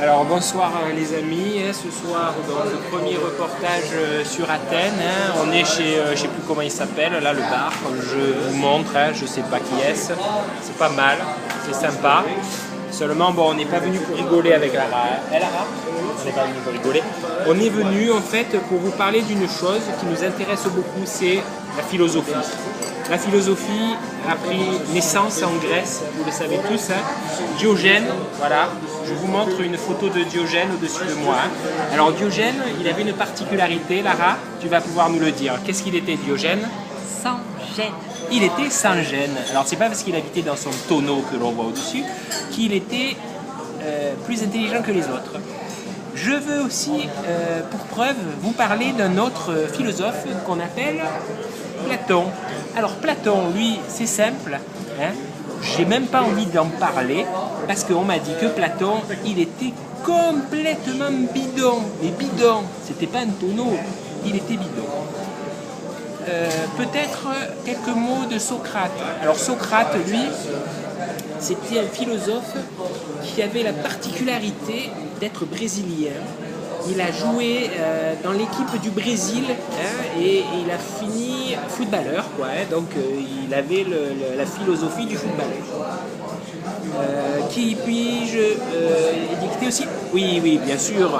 Alors bonsoir les amis, ce soir dans le premier reportage sur Athènes, on est chez, je ne sais plus comment il s'appelle, là le bar, je vous montre, je ne sais pas qui est-ce, c'est pas mal, c'est sympa. Seulement bon, on n'est pas venu pour rigoler avec Lara, Lara, on n'est pas venu pour rigoler. On est venu en fait pour vous parler d'une chose qui nous intéresse beaucoup, c'est la philosophie. La philosophie a pris naissance en Grèce, vous le savez tous. Diogène, voilà, je vous montre une photo de Diogène au-dessus de moi. Alors Diogène, il avait une particularité, Lara, tu vas pouvoir nous le dire. Qu'est-ce qu'il était Diogène? Sans gêne. Il était sans gêne. Alors c'est pas parce qu'il habitait dans son tonneau que l'on voit au-dessus qu'il était plus intelligent que les autres. Je veux aussi, pour preuve, vous parler d'un autre philosophe qu'on appelle Platon. Alors Platon, lui, c'est simple, j'ai même pas envie d'en parler, parce qu'on m'a dit que Platon, il était complètement bidon. Mais bidon, c'était pas un tonneau, il était bidon. Peut-être quelques mots de Socrate. Alors Socrate, lui, c'était un philosophe qui avait la particularité d'être brésilien. Il a joué dans l'équipe du Brésil et il a fini footballeur, quoi, donc il avait la philosophie du footballeur. Qui puis-je dicter aussi? Oui, bien sûr,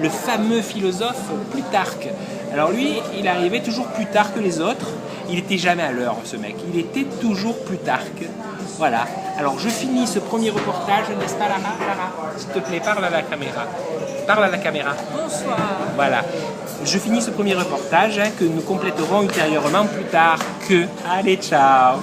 le fameux philosophe Plutarque. Alors lui, il arrivait toujours plus tard que les autres. Il n'était jamais à l'heure, ce mec. Il était toujours Plutarque. Voilà. Alors je finis ce premier reportage, n'est-ce pas Lara? S'il te plaît, parle à la caméra. Parle à la caméra. Bonsoir. Voilà. Je finis ce premier reportage que nous compléterons ultérieurement plus tard. Allez, ciao.